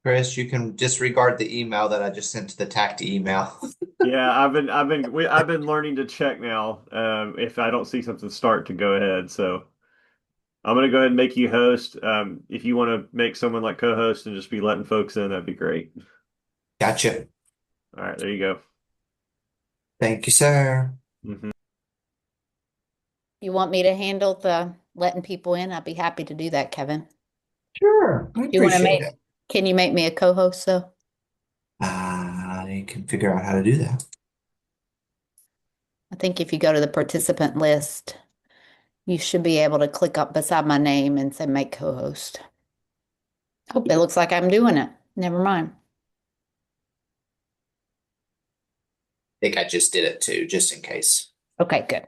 Chris, you can disregard the email that I just sent to the TACTE email. Yeah, I've been learning to check now. If I don't see something start to go ahead. So I'm gonna go ahead and make you host. If you want to make someone like co-host and just be letting folks in, that'd be great. Gotcha. All right, there you go. Thank you, sir. Mhm. You want me to handle the letting people in? I'd be happy to do that, Kevin. Sure. I You want to appreciate make, it. can you make me a co-host though? I can figure out how to do that. I think if you go to the participant list, you should be able to click up beside my name and say make co-host. Oh, it looks like I'm doing it. Never mind. I think I just did it too, just in case. Okay, good.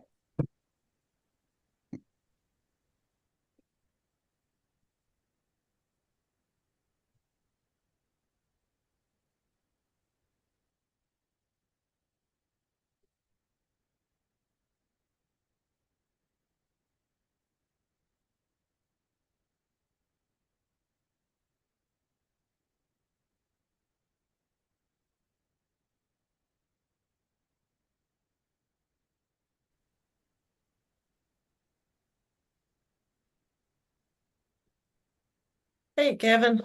Hey, Kevin.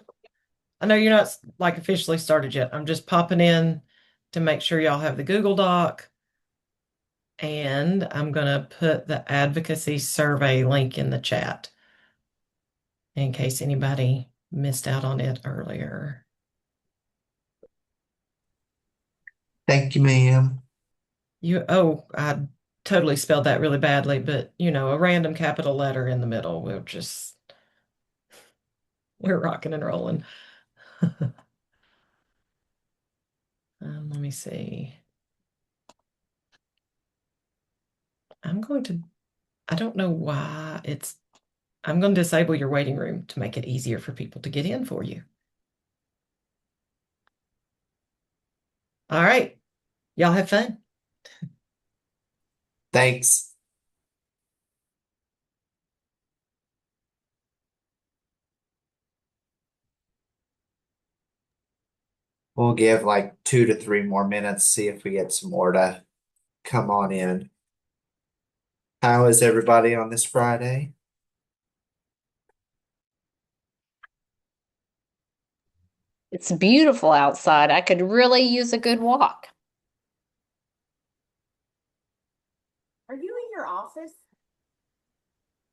I know you're not like officially started yet. I'm just popping in to make sure y'all have the Google Doc, and I'm gonna put the advocacy survey link in the chat in case anybody missed out on it earlier. Thank you, ma'am. I totally spelled that really badly, but a random capital letter in the middle. We're rocking and rolling. Let me see. I'm going to, I don't know why I'm going to disable your waiting room to make it easier for people to get in for you. All right. Y'all have fun. Thanks. We'll give like 2 to 3 more minutes, see if we get some more to come on in. How is everybody on this Friday? It's beautiful outside. I could really use a good walk. Are you in your office,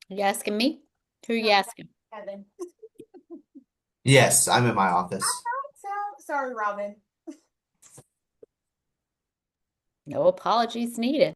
You asking me? Who are you asking? Kevin? Yes, I'm in my I office. thought so. Sorry, Robin. No apologies needed.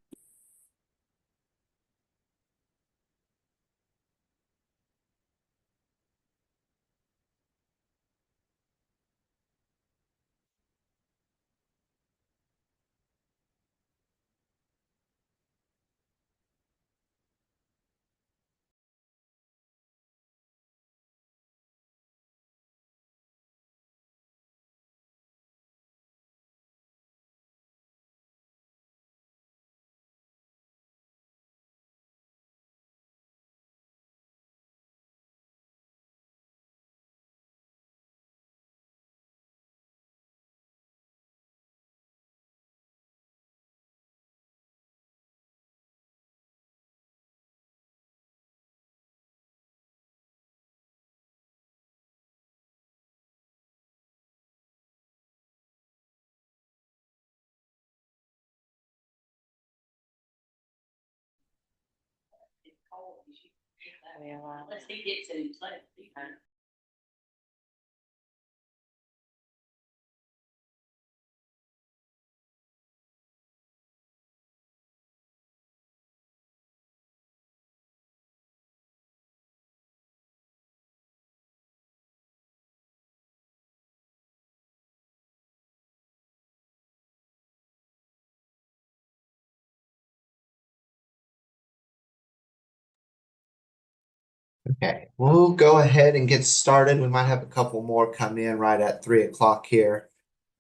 Okay, we'll go ahead and get started. We might have a couple more come in right at 3 o'clock here.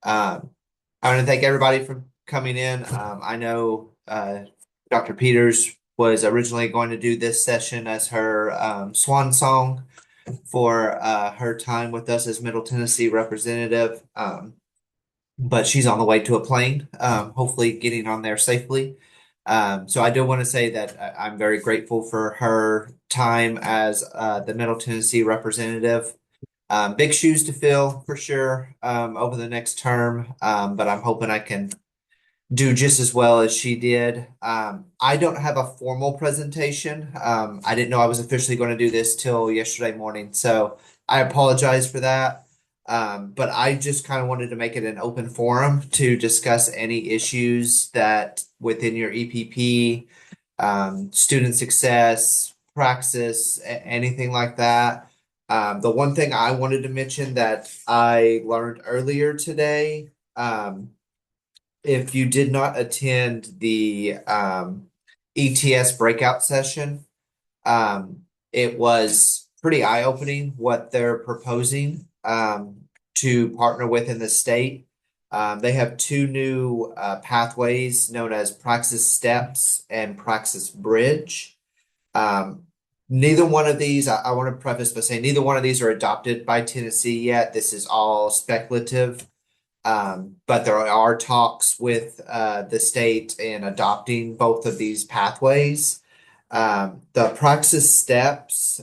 I want to thank everybody for coming in. I know Dr. Peters was originally going to do this session as her swan song, for her time with us as Middle Tennessee representative. But she's on the way to a plane, hopefully getting on there safely. So I do want to say that I'm very grateful for her time as the Middle Tennessee representative. Big shoes to fill for sure over the next term, but I'm hoping I can do just as well as she did. I don't have a formal presentation. I didn't know I was officially going to do this till yesterday morning, so I apologize for that. But I just kind of wanted to make it an open forum to discuss any issues that within your EPP, student success, praxis, anything like that. The one thing I wanted to mention that I learned earlier today, if you did not attend the ETS breakout session, it was pretty eye-opening what they're proposing to partner with in the state. They have two new pathways known as Praxis Steps and Praxis Bridge. Um, neither one of these, I want to preface by saying neither one of these are adopted by Tennessee yet. This is all speculative. But there are talks with the state in adopting both of these pathways. The Praxis Steps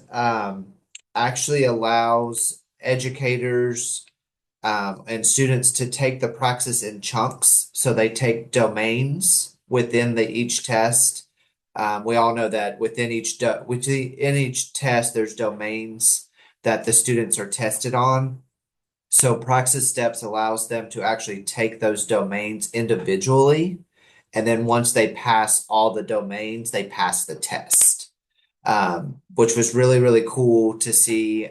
actually allows educators and students to take the praxis in chunks. So they take domains within each test. We all know that within each test, there's domains that the students are tested on. So Praxis Steps allows them to actually take those domains individually. And then once they pass all the domains, they pass the test, which was really, really cool to see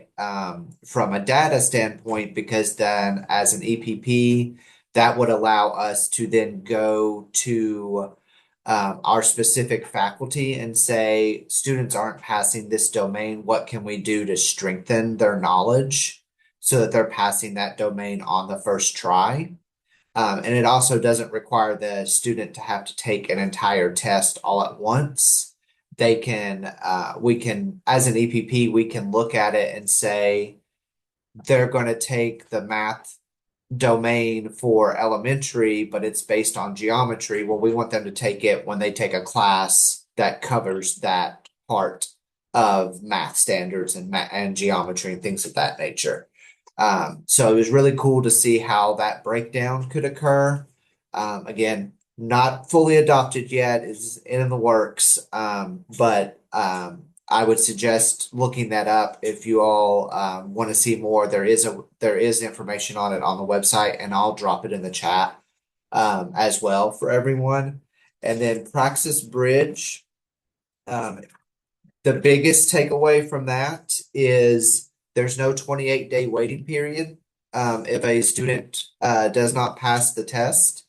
from a data standpoint, because then as an EPP, that would allow us to then go to our specific faculty and say, students aren't passing this domain. What can we do to strengthen their knowledge so that they're passing that domain on the first try? And it also doesn't require the student to have to take an entire test all at once. We can, as an EPP, we can look at it and say, they're going to take the math domain for elementary, but it's based on geometry. Well, we want them to take it when they take a class that covers that part of math standards and geometry and things of that nature. So it was really cool to see how that breakdown could occur. Again, not fully adopted yet, is in the works. But I would suggest looking that up if you all want to see more. There is information on it on the website, and I'll drop it in the chat as well for everyone. And then Praxis Bridge. The biggest takeaway from that is there's no 28-day waiting period if a student does not pass the test.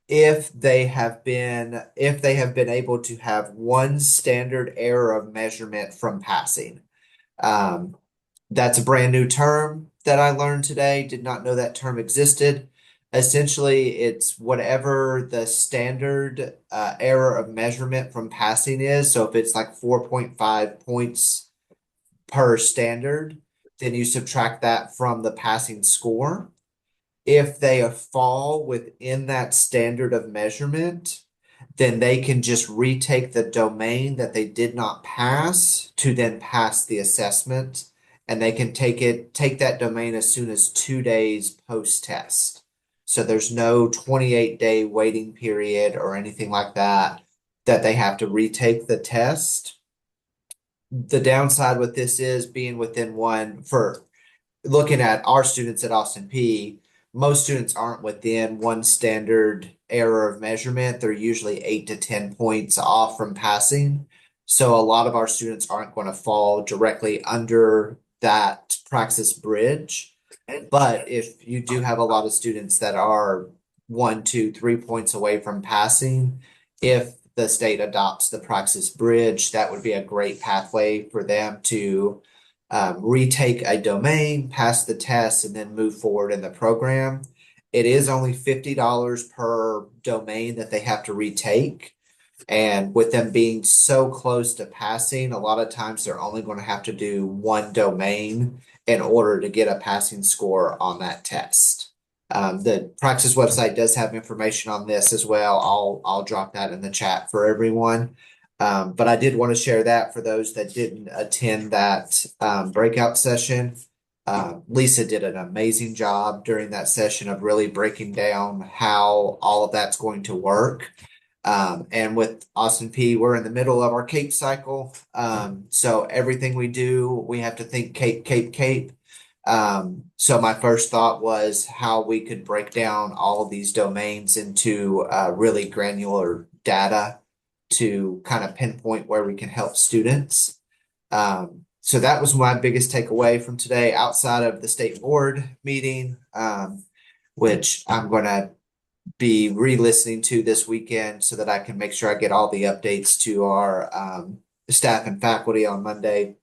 If they have been able to have one standard error of measurement from passing. That's a brand new term that I learned today. Did not know that term existed. Essentially, it's whatever the standard error of measurement from passing is. So if it's like 4.5 points per standard, then you subtract that from the passing score. If they fall within that standard of measurement, then they can just retake the domain that they did not pass to then pass the assessment. And they can take that domain as soon as 2 days post-test. So there's no 28-day waiting period or anything like that they have to retake the test. The downside with this is being within one for looking at our students at Austin P, most students aren't within one standard error of measurement. They're usually 8 to 10 points off from passing. So a lot of our students aren't going to fall directly under that praxis bridge. But if you do have a lot of students that are 1, 2, 3 points away from passing, if the state adopts the praxis bridge, that would be a great pathway for them to retake a domain, pass the test, and then move forward in the program. It is only $50 per domain that they have to retake. And with them being so close to passing, a lot of times they're only going to have to do one domain in order to get a passing score on that test. The Praxis website does have information on this as well. I'll drop that in the chat for everyone. But I did want to share that for those that didn't attend that breakout session. Lisa did an amazing job during that session of really breaking down how all of that's going to work. And with Austin P, we're in the middle of our CAPE cycle. So everything we do, we have to think CAPE, CAPE, CAPE. So my first thought was how we could break down all of these domains into really granular data to kind of pinpoint where we can help students. So that was my biggest takeaway from today outside of the state board meeting, which I'm going to be re-listening to this weekend so that I can make sure I get all the updates to our staff and faculty on Monday.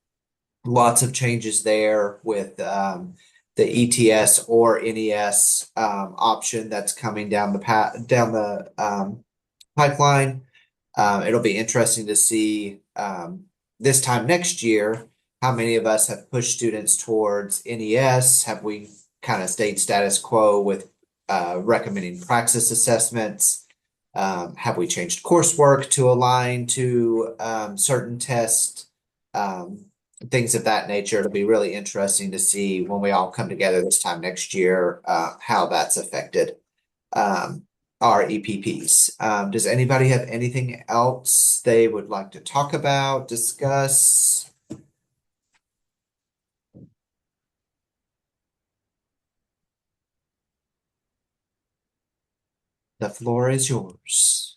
Lots of changes there with the ETS or NES option that's coming down the pipeline. It'll be interesting to see this time next year how many of us have pushed students towards NES. Have we kind of stayed status quo with recommending praxis assessments? Have we changed coursework to align to certain tests? Things of that nature. It'll be really interesting to see when we all come together this time next year how that's affected our EPPs. Does anybody have anything else they would like to talk about, discuss? The floor is yours.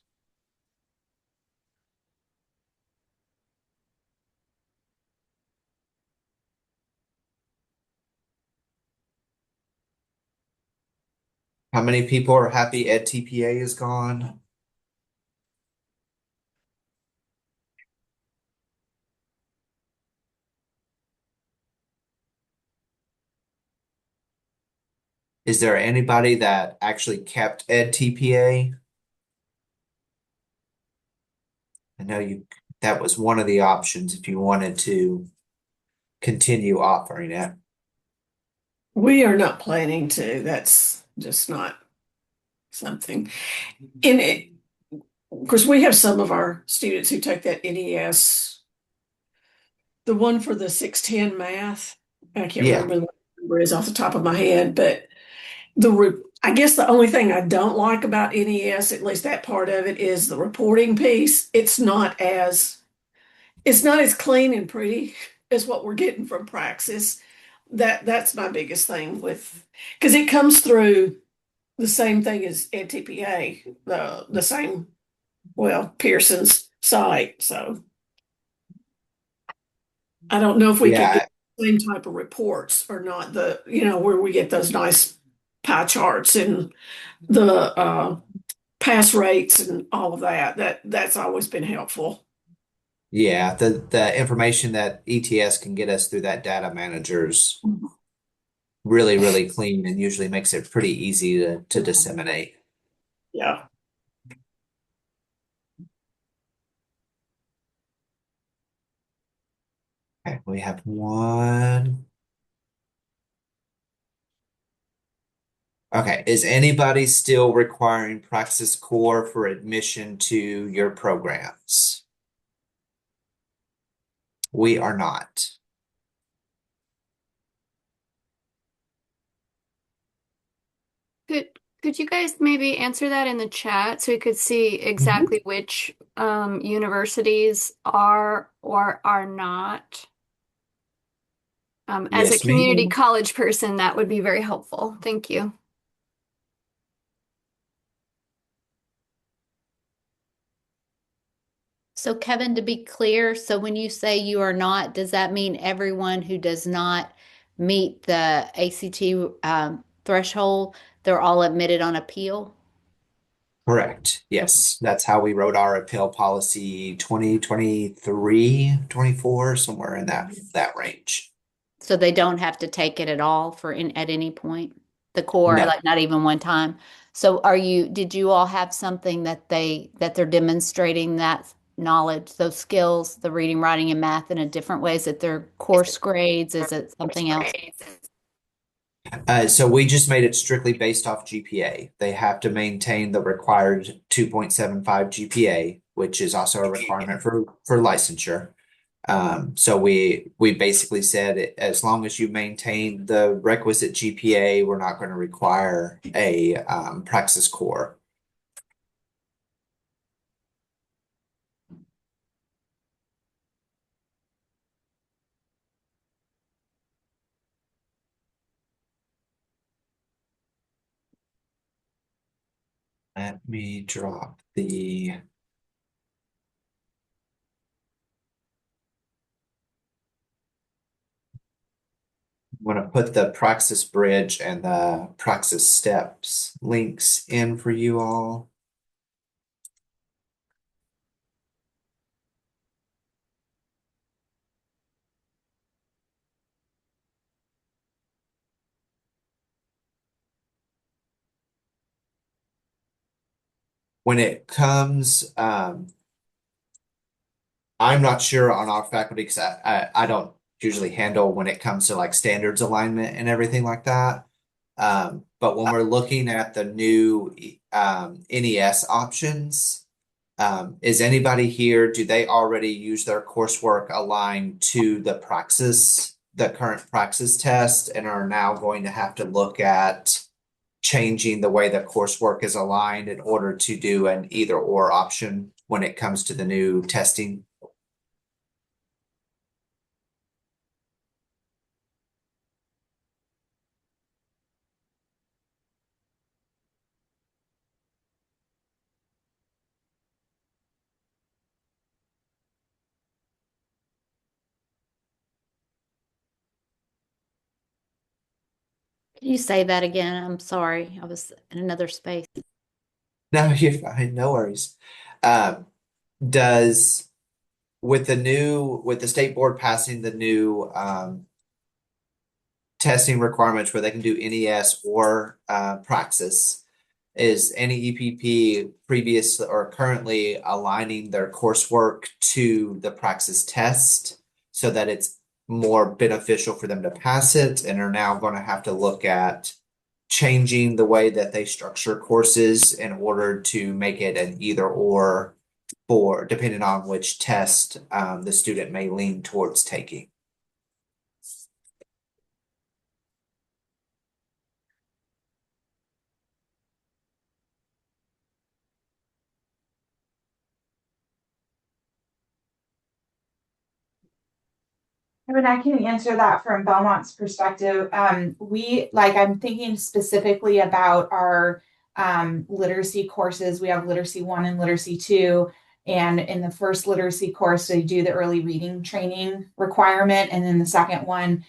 How many people are happy Ed TPA is gone? Is there anybody that actually kept Ed TPA? I know that was one of the options if you wanted to continue offering it. We are not planning to. That's just not something. In it, of course, we have some of our students who take that NES, the one for the 610 math. I can't Yeah, remember what the number is off the top of my head, but I guess the only thing I don't like about NES, at least that part of it, is the reporting piece. It's not as clean and pretty as what we're getting from Praxis. That's my biggest thing with, because it comes through the same thing as NTPA, the same, well, Pearson's site. So I don't know if we could yeah, get the same type of reports or not, where we get those nice pie charts and the pass rates and all of that. That's always been helpful. yeah. The information that ETS can get us through that data manager's really, really clean and usually makes it pretty easy to disseminate. Yeah. Okay, we have one. Okay, is anybody still requiring Praxis Core for admission to your programs? We are not. Could you guys maybe answer that in the chat so we could see exactly which universities are or are not? As a Yes, ma'am. community college person, that would be very helpful. Thank you. So Kevin, to be clear, so when you say you are not, does that mean everyone who does not meet the ACT threshold, they're all admitted on appeal? Correct. Yes, that's how we wrote our appeal policy 2023, 24, somewhere in that range. So they don't have to take it at all at any point? The core, No, like not even one time. So did you all have something that they're demonstrating that knowledge, those skills, the reading, writing, and math in a different way? Is it their course grades? Is it something else? So we just made it strictly based off GPA. They have to maintain the required 2.75 GPA, which is also a requirement for licensure. So we basically said as long as you maintain the requisite GPA, we're not going to require a praxis core. Let me drop the I'm going to put the Praxis Bridge and the Praxis Steps links in for you all. When it comes, I'm not sure on our faculty because I don't usually handle when it comes to like standards alignment and everything like that. But when we're looking at the new NES options, is anybody here, do they already use their coursework aligned to the current Praxis test, and are now going to have to look at changing the way the coursework is aligned in order to do an either or option when it comes to the new testing? Can you say that again? I'm sorry. I was in another space. No, you're fine. No worries. Um, does with the state board passing the new testing requirements where they can do NES or Praxis, is any EPP previous or currently aligning their coursework to the Praxis test so that it's more beneficial for them to pass it, and are now going to have to look at changing the way that they structure courses in order to make it an either or for depending on which test the student may lean towards taking? I mean, I can answer that from Belmont's perspective. I'm thinking specifically about our literacy courses. We have literacy one and literacy two. And in the first literacy course, they do the early reading training requirement. And then the second one,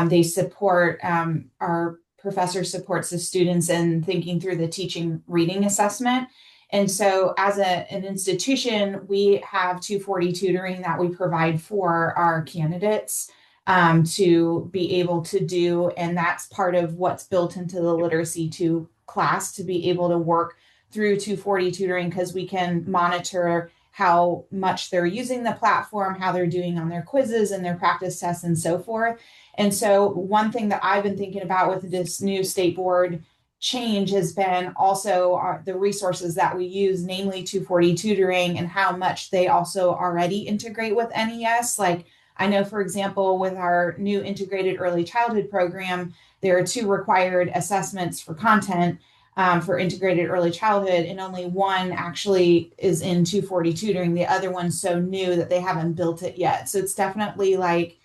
they support our professor supports the students in thinking through the teaching reading assessment. And so, as an institution, we have 240 tutoring that we provide for our candidates to be able to do. And that's part of what's built into the Literacy 2 class to be able to work through 240 tutoring because we can monitor how much they're using the platform, how they're doing on their quizzes and their practice tests, and so forth. And so, one thing that I've been thinking about with this new state board change has been also the resources that we use, namely 240 tutoring, and how much they also already integrate with NES. Like I know, for example, with our new integrated early childhood program, there are two required assessments for content for integrated early childhood, and only one actually is in 240 tutoring. The other one's so new that they haven't built it yet. So it's definitely like,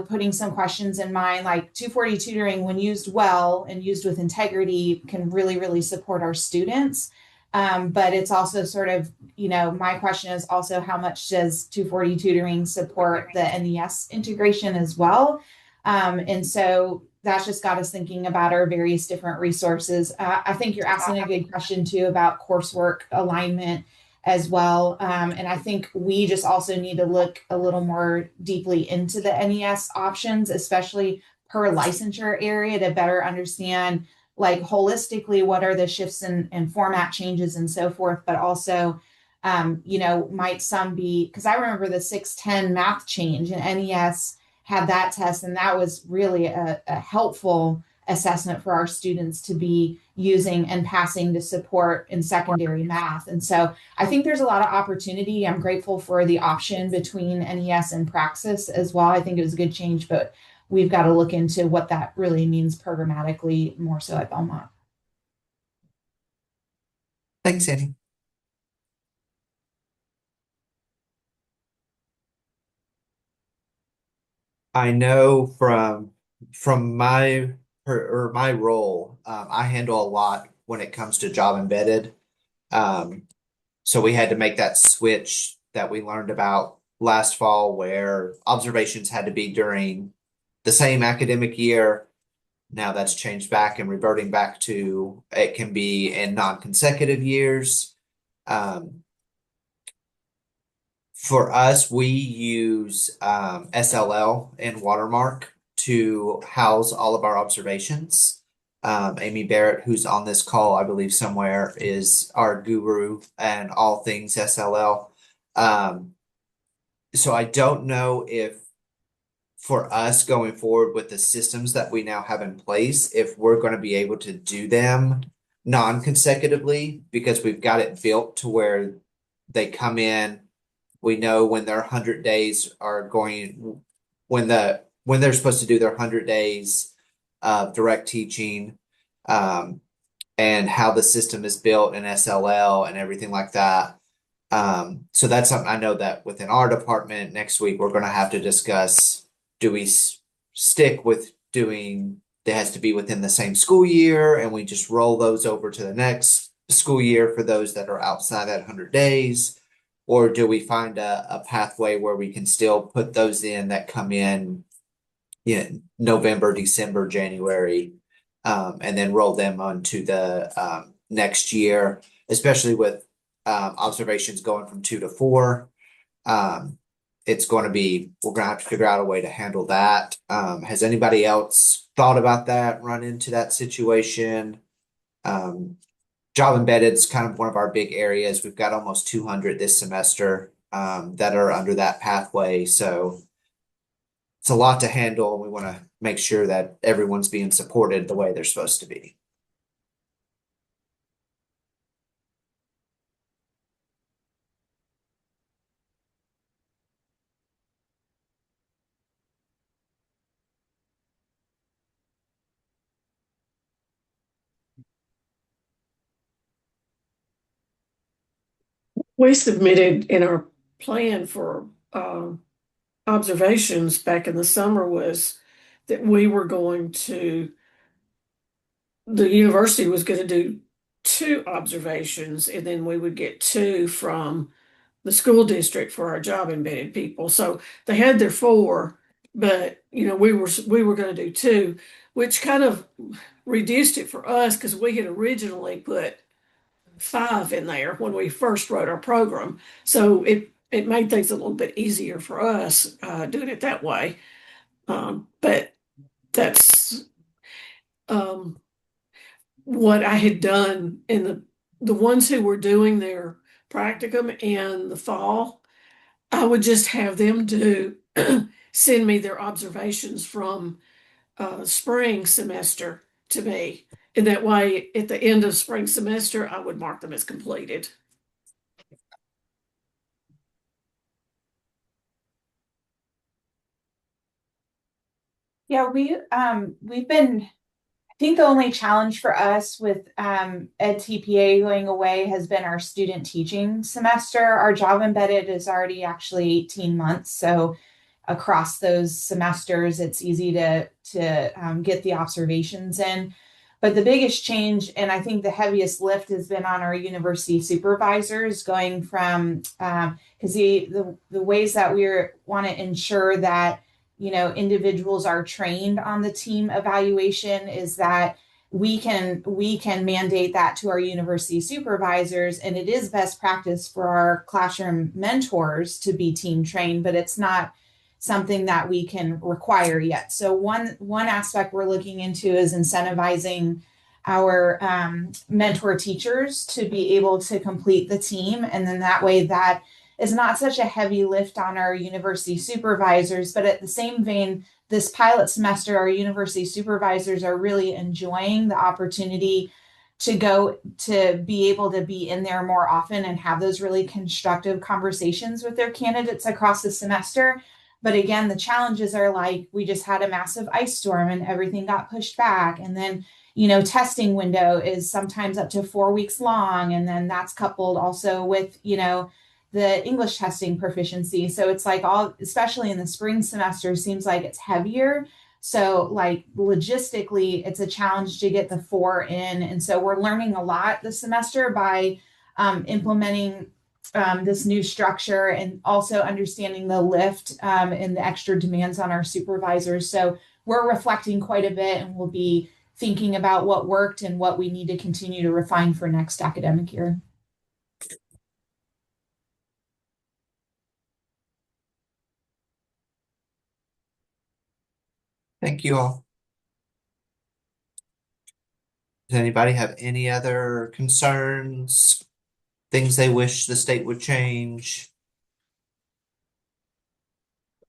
putting some questions in mind, like 240 tutoring, when used well and used with integrity, can really, really support our students. But it's also sort of, my question is also how much does 240 tutoring support the NES integration as well? And so that's just got us thinking about our various different resources. I think you're asking a good question too about coursework alignment as well. And I think we just also need to look a little more deeply into the NES options, especially per licensure area, to better understand like holistically, what are the shifts in format changes and so forth, but also, might some be, because I remember the 610 math change and NES had that test, and that was really a helpful assessment for our students to be using and passing to support in secondary math. And so I think there's a lot of opportunity. I'm grateful for the option between NES and Praxis as well. I think it was a good change, but we've got to look into what that really means programmatically more so at Belmont. Thanks, Annie. I know from my role, I handle a lot when it comes to job embedded. Um, so we had to make that switch that we learned about last fall, where observations had to be during the same academic year. Now that's changed back and reverting back to it can be in non-consecutive years. Um, For us, we use SLL and Watermark to house all of our observations. Amy Barrett, who's on this call, I believe somewhere, is our guru and all things SLL. So I don't know if for us going forward with the systems that we now have in place, if we're going to be able to do them non-consecutively, because we've got it built to where they come in. We know when their 100 days are going, when they're supposed to do their 100 days of direct teaching, and how the system is built in SLL and everything like that. So that's something I know that within our department next week we're going to have to discuss. Do we stick with doing? It has to be within the same school year, and we just roll those over to the next school year for those that are outside that 100 days. Or do we find a pathway where we can still put those in that come in November, December, January, and then roll them onto the next year, especially with observations going from 2 to 4. It's going to be, we're going to have to figure out a way to handle that. Has anybody else thought about that, run into that situation? Job embedded is kind of one of our big areas. We've got almost 200 this semester that are under that pathway. So it's a lot to handle. And we want to make sure that everyone's being supported the way they're supposed to be. We submitted in our plan for observations back in the summer was that the university was going to do 2 observations, and then we would get 2 from the school district for our job embedded people. So they had their 4, but we were going to do 2, which kind of reduced it for us because we had originally put 5 in there when we first wrote our program. So it made things a little bit easier for us doing it that way. But that's what I had done in the ones who were doing their practicum in the fall. I would just have them send me their observations from spring semester to me. And that way, at the end of spring semester, I would mark them as completed. Yeah, we've been, I think the only challenge for us with Ed TPA going away has been our student teaching semester. Our job embedded is already actually 18 months. So across those semesters, it's easy to get the observations in. But the biggest change, and I think the heaviest lift, has been on our university supervisors, going from because the ways that we want to ensure that individuals are trained on the team evaluation is that we can mandate that to our university supervisors, and it is best practice for our classroom mentors to be team trained, but it's not something that we can require yet. So one aspect we're looking into is incentivizing our mentor teachers to be able to complete the team. And then that way, that is not such a heavy lift on our university supervisors. But at the same vein, this pilot semester, our university supervisors are really enjoying the opportunity to go to be able to be in there more often and have those really constructive conversations with their candidates across the semester. But again, the challenges are like we just had a massive ice storm and everything got pushed back. And then, testing window is sometimes up to 4 weeks long. And then that's coupled also with, the English testing proficiency. So it's like all, especially in the spring semester, seems like it's heavier. So, like logistically, it's a challenge to get the 4 in. And so we're learning a lot this semester by implementing this new structure and also understanding the lift and the extra demands on our supervisors. So we're reflecting quite a bit and we'll be thinking about what worked and what we need to continue to refine for next academic year. Thank you all. Does anybody have any other concerns, things they wish the state would change?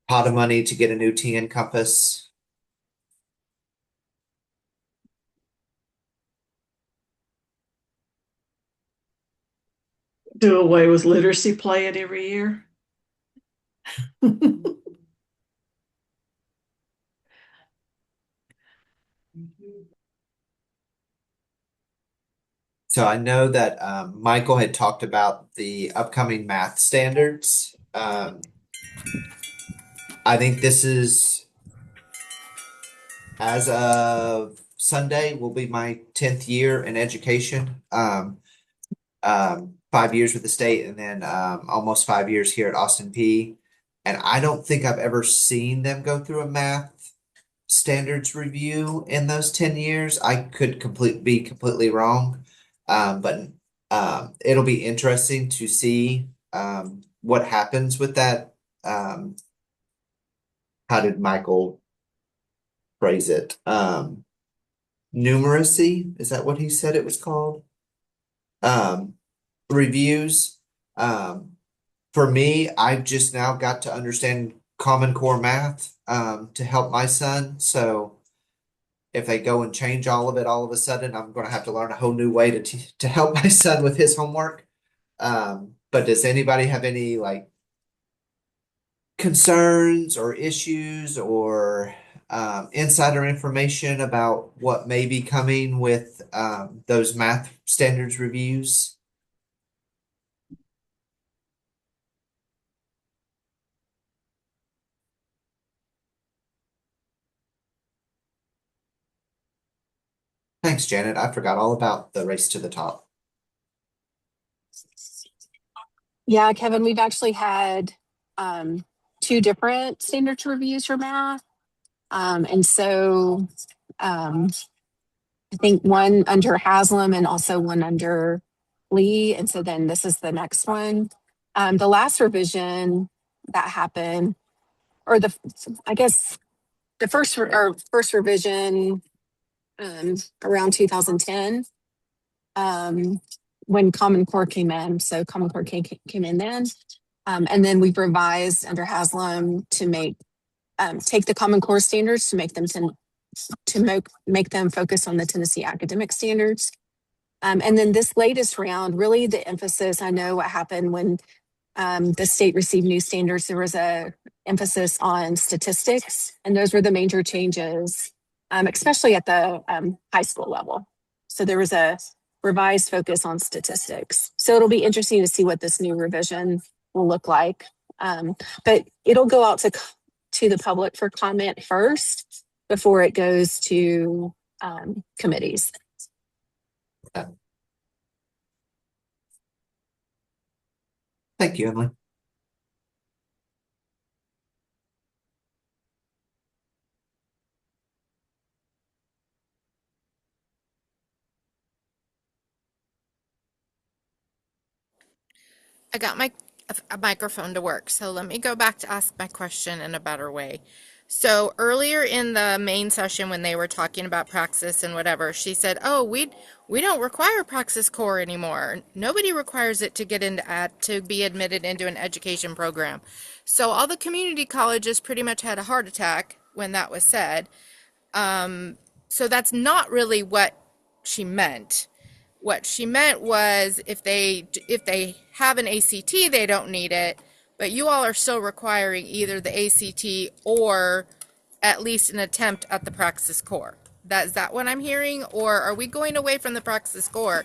Pot of money to get a new TN compass. Do away with literacy play it every year. So I know that Michael had talked about the upcoming math standards. I think this is, as of Sunday, will be my 10th year in education. 5 years with the state and then almost 5 years here at Austin P. And I don't think I've ever seen them go through a math standards review in those 10 years. I could be completely wrong. But it'll be interesting to see what happens with that. How did Michael phrase it? Numeracy, is that what he said it was called? Reviews. For me, I've just now got to understand Common Core math to help my son. So if they go and change all of it all of a sudden, I'm going to have to learn a whole new way to help my son with his homework. But does anybody have any like concerns or issues or insider information about what may be coming with those math standards reviews? Thanks, Janet. I forgot all about the race to the top. Yeah, Kevin, we've actually had two different standards reviews for math. And so I think one under Haslam and also one under Lee. And so then this is the next one. The last revision that happened, or I guess the first revision around 2010, when Common Core came in. So Common Core came in then. And then we've revised under Haslam to take the Common Core standards to make them make them focus on the Tennessee academic standards. And then this latest round, really the emphasis, I know what happened when the state received new standards, there was a emphasis on statistics, and those were the major changes, especially at the high school level. So there was a revised focus on statistics. So it'll be interesting to see what this new revision will look like. But it'll go out to the public for comment first before it goes to committees. Thank you, Emily. I got a microphone to work, so let me go back to ask my question in a better way. So earlier in the main session when they were talking about praxis and whatever, she said, "Oh, we don't require praxis core anymore. Nobody requires it to get into to be admitted into an education program." So all the community colleges pretty much had a heart attack when that was said. So that's not really what she meant. What she meant was if they have an ACT, they don't need it, but you all are still requiring either the ACT or at least an attempt at the praxis core. Is that what I'm hearing, or are we going away from the praxis core?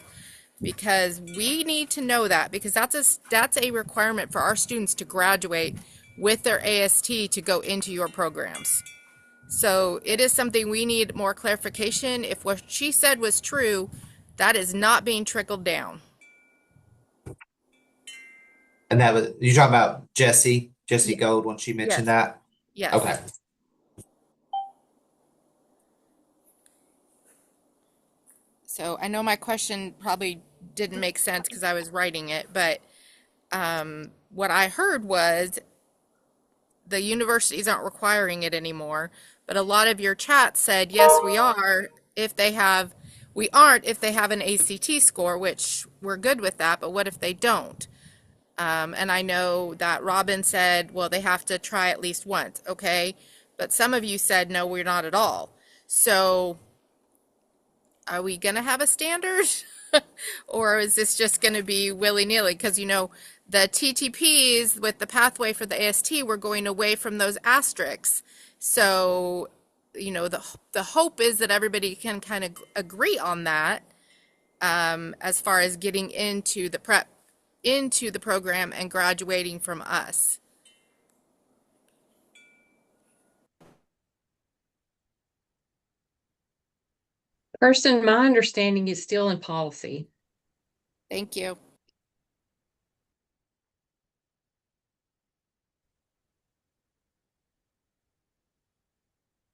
Because we need to know that, because that's a requirement for our students to graduate with their AST to go into your programs. So it is something we need more clarification. If what she said was true, that is not being trickled down. And that was, you're talking about Jesse Ye- Gold when she mentioned Yes, that? yes. Okay. So I know my question probably didn't make sense because I was writing it, but what I heard was the universities aren't requiring it anymore. But a lot of your chat said, yes, we are if they have, we aren't if they have an ACT score, which we're good with that. But what if they don't? And I know that Robin said, well, they have to try at least once. Okay. But some of you said, no, we're not at all. So are we going to have a standard? Or is this just going to be willy-nilly? Because, the TTPs with the pathway for the AST, we're going away from those asterisks. So, the hope is that everybody can kind of agree on that, as far as getting into the prep, into the program and graduating from us. Kirsten, my understanding is still in policy. Thank you.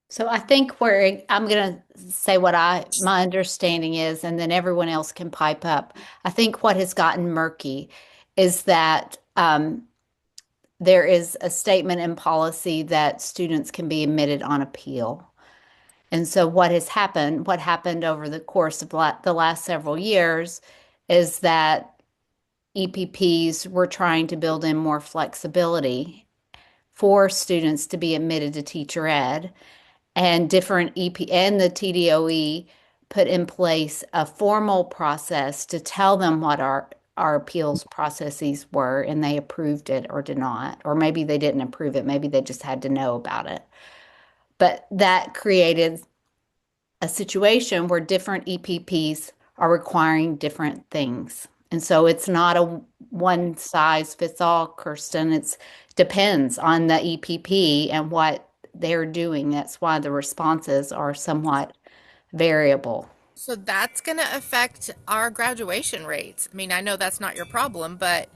So I think where I'm going to say what my understanding is, and then everyone else can pipe up. I think what has gotten murky is that there is a statement in policy that students can be admitted on appeal. And so what happened over the course of the last several years is that EPPs were trying to build in more flexibility for students to be admitted to teacher ed, and different EP and the TDOE put in place a formal process to tell them what our appeals processes were, and they approved it or did not, or maybe they didn't approve it, maybe they just had to know about it. But that created a situation where different EPPs are requiring different things. And so it's not a one size fits all, Kirsten. It depends on the EPP and what they're doing. That's why the responses are somewhat variable. So that's going to affect our graduation rates. I mean, I know that's not your problem, but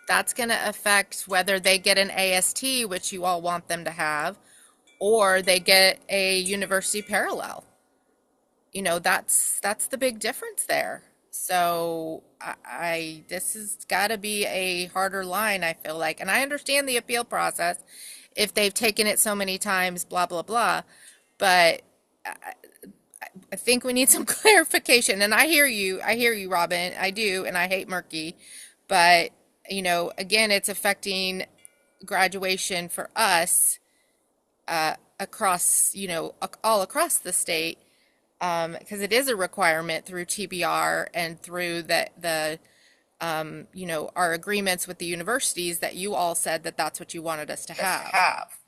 that's going to affect whether they get an AST, which you all want them to have, or they get a university parallel. That's the big difference there. So this has got to be a harder line, I feel like. And I understand the appeal process if they've taken it so many times, blah, blah, blah. But I think we need some clarification. And I hear you, Robin. I do, and I hate murky. But, again, it's affecting graduation for us across, all across the state, because it is a requirement through TBR and through our agreements with the universities that you all said that that's what you wanted us to have.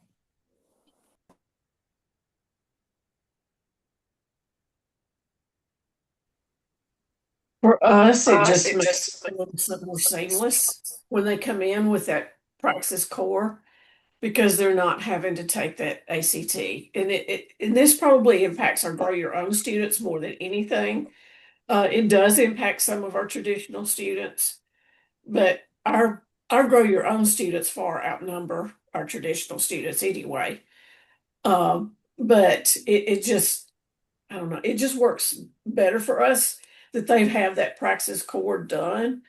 For us, it just makes it more seamless when they come in with that Praxis core because they're not having to take that ACT. And this probably impacts our Grow Your Own students more than anything. It does impact some of our traditional students, but our Grow Your Own students far outnumber our traditional students anyway. But it just, I don't know, it just works better for us that they have that praxis core done.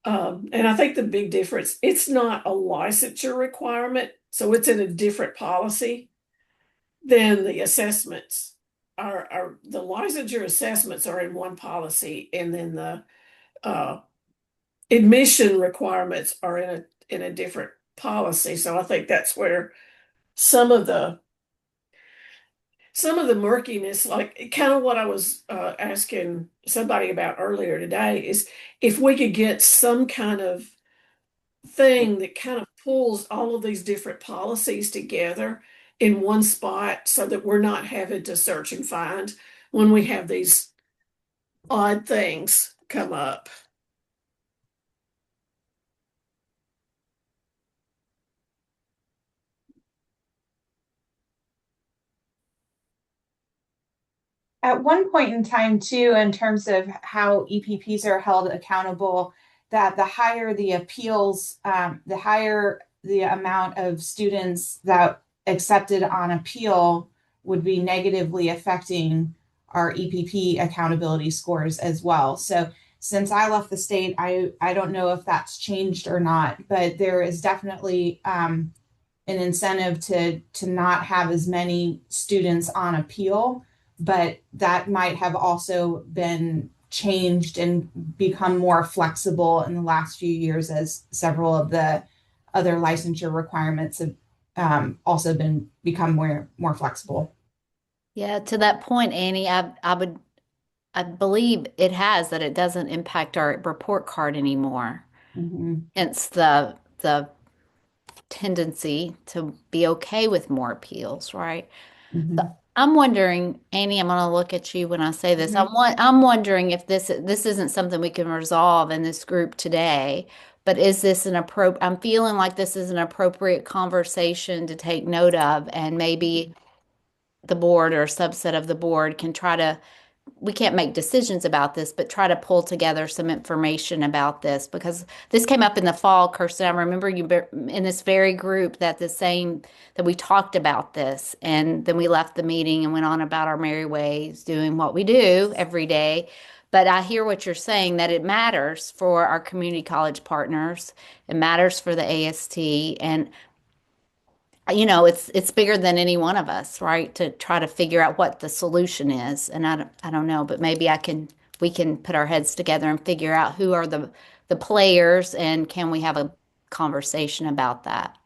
And I think the big difference, it's not a licensure requirement, so it's in a different policy. then the assessments are the licensure assessments are in one policy, and then the uh, admission requirements are in a different policy. So I think that's where some of the some of the murkiness, like kind of what I was asking somebody about earlier today, is if we could get some kind of thing that kind of pulls all of these different policies together in one spot so that we're not having to search and find when we have these odd things come up. At one point in time, too, in terms of how EPPs are held accountable, that the higher the appeals, the higher the amount of students that accepted on appeal would be negatively affecting our EPP accountability scores as well. So since I left the state, I don't know if that's changed or not, but there is definitely an incentive to not have as many students on appeal, but that might have also been changed and become more flexible in the last few years as several of the other licensure requirements have also been become more flexible. Yeah, to that point, Annie, I believe it has that it doesn't impact our report card anymore. Mm-hmm. Hence the tendency to be okay with more appeals, right? Mm-hmm. So I'm wondering, Annie, I'm going to look at you when I say this. Mm-hmm. I'm wondering if this isn't something we can resolve in this group today, but is this an appropriate? I'm feeling like this is an appropriate conversation to take note of, and maybe the board or a subset of the board can try to, we can't make decisions about this, but try to pull together some information about this because this came up in the fall, Kirsten. I remember you in this very group that we talked about this, and then we left the meeting and went on about our merry ways, doing what we do every day. But I hear what you're saying that it matters for our community college partners. It matters for the AST, and it's bigger than any one of us, right? To try to figure out what the solution is. And I don't know, but maybe we can put our heads together and figure out who are the players and can we have a conversation about that?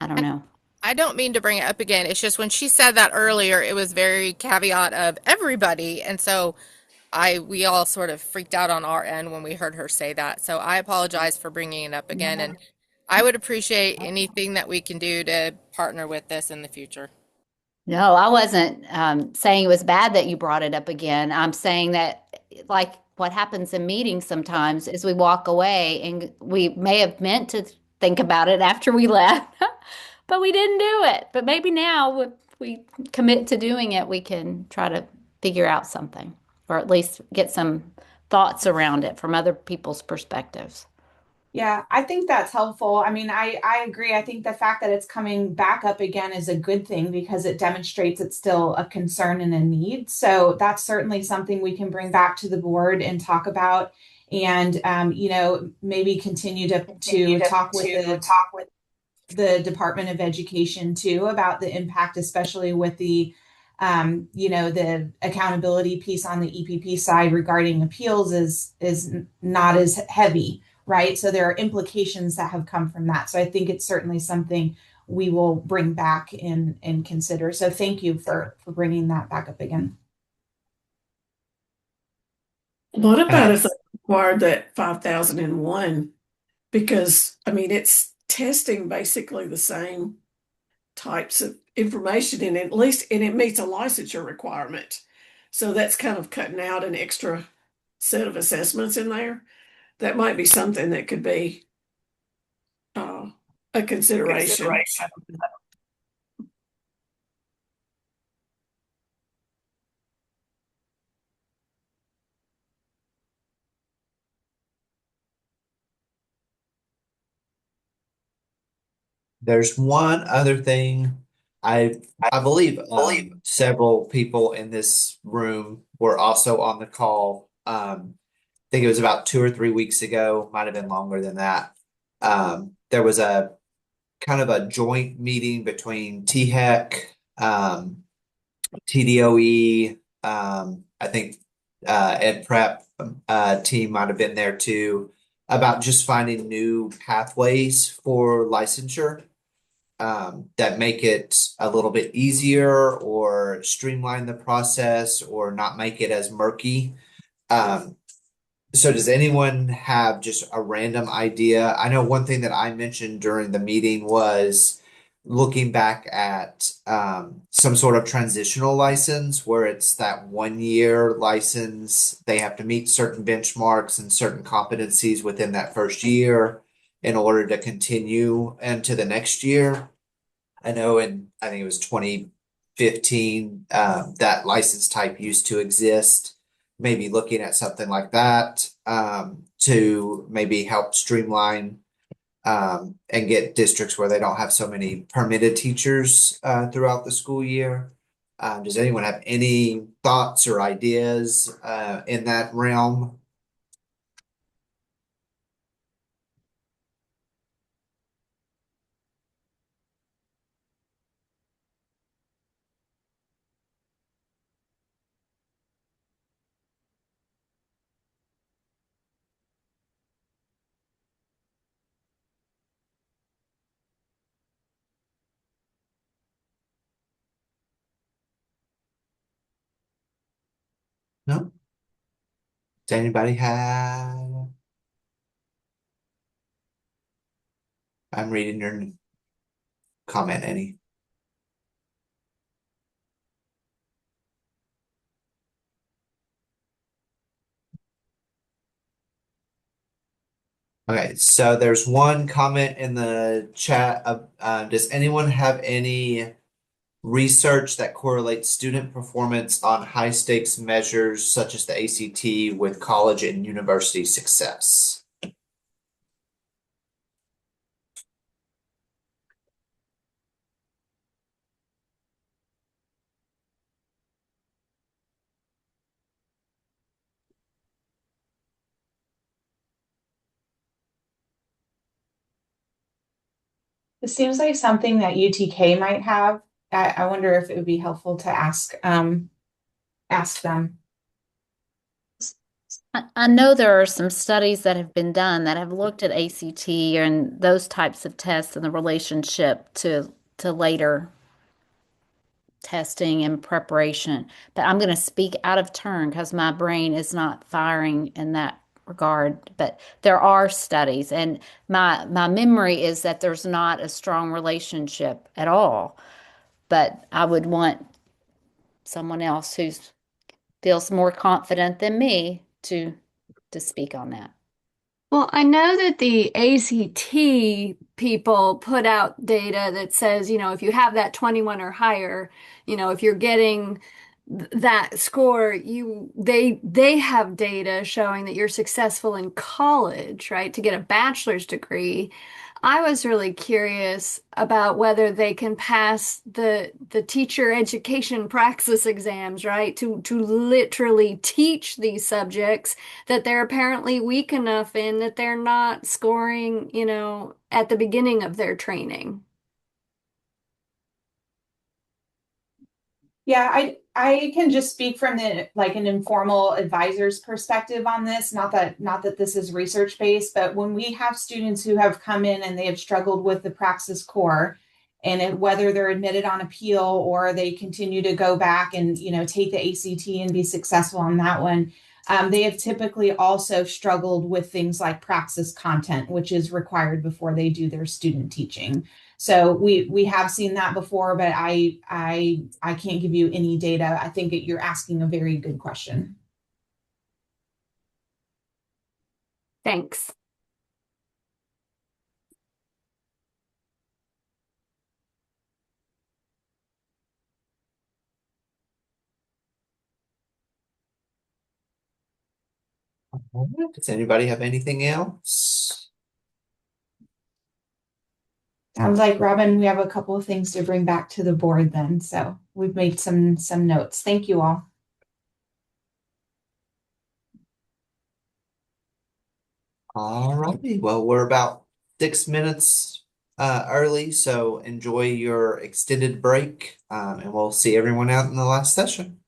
I don't And know. I don't mean to bring it up again. It's just when she said that earlier, it was very caveat of everybody. And so we all sort of freaked out on our end when we heard her say that. So I apologize for bringing it up again. And I would appreciate anything that we can do to partner with this in the future. No, I wasn't saying it was bad that you brought it up again. I'm saying that, like, what happens in meetings sometimes is we walk away and we may have meant to think about it after we left, but we didn't do it. But maybe now, if we commit to doing it, we can try to figure out something, or at least get some thoughts around it from other people's perspectives. Yeah, I think that's helpful. I mean, I agree. I think the fact that it's coming back up again is a good thing because it demonstrates it's still a concern and a need. So that's certainly something we can bring back to the board and talk about, and maybe continue to talk with the Department of Education too about the impact, especially with the accountability piece on the EPP side regarding appeals is not as heavy, right? So there are implications that have come from that. So I think it's certainly something we will bring back and consider. So thank you for bringing that back up again. What about Uh, if they required that 5,001? Because I mean, it's testing basically the same types of information, and at least and it meets a licensure requirement. So that's kind of cutting out an extra set of assessments in there. That might be something that could be uh, a consideration. there's one other thing. I believe several people in this room were also on the call. I think it was about 2 or 3 weeks ago, might have been longer than that. There was a kind of a joint meeting between THEC, um, TDOE. I think Ed Prep team might have been there too about just finding new pathways for licensure that make it a little bit easier or streamline the process or not make it as murky. Um, so does anyone have just a random idea? I know one thing that I mentioned during the meeting was looking back at some sort of transitional license where it's that 1 year license. They have to meet certain benchmarks and certain competencies within that first year in order to continue into the next year. I know I think it was 2015, that license type used to exist. Maybe looking at something like that to maybe help streamline and get districts where they don't have so many permitted teachers throughout the school year. Does anyone have any thoughts or ideas in that realm? No? Does anybody have? I'm reading your comment, Annie. Okay, so there's one comment in the chat. Does anyone have any research that correlates student performance on high stakes measures such as the ACT with college and university success? It seems like something that UTK might have. I wonder if it would be helpful to ask them. I know there are some studies that have been done that have looked at ACT and those types of tests and the relationship to later testing and preparation. But I'm going to speak out of turn because my brain is not firing in that regard. But there are studies, and my memory is that there's not a strong relationship at all. But I would want someone else who feels more confident than me to speak on that. Well, I know that the ACT people put out data that says, if you have that 21 or higher, if you're getting that score, they have data showing that you're successful in college, right, to get a bachelor's degree. I was really curious about whether they can pass the teacher education praxis exams, right, to literally teach these subjects that they're apparently weak enough in that they're not scoring, at the beginning of their training. Yeah, I can just speak from the like an informal advisor's perspective on this. Not that this is research based, but when we have students who have come in and they have struggled with the Praxis core, and whether they're admitted on appeal or they continue to go back and take the ACT and be successful on that one, they have typically also struggled with things like Praxis content, which is required before they do their student teaching. So we have seen that before, but I can't give you any data. I think that you're asking a very good question. Thanks. Does anybody have anything else? Sounds like, Robin, we have a couple of things to bring back to the board then. So we've made some notes. Thank you all. All righty. Well, we're about 6 minutes early, so enjoy your extended break, and we'll see everyone out in the last session.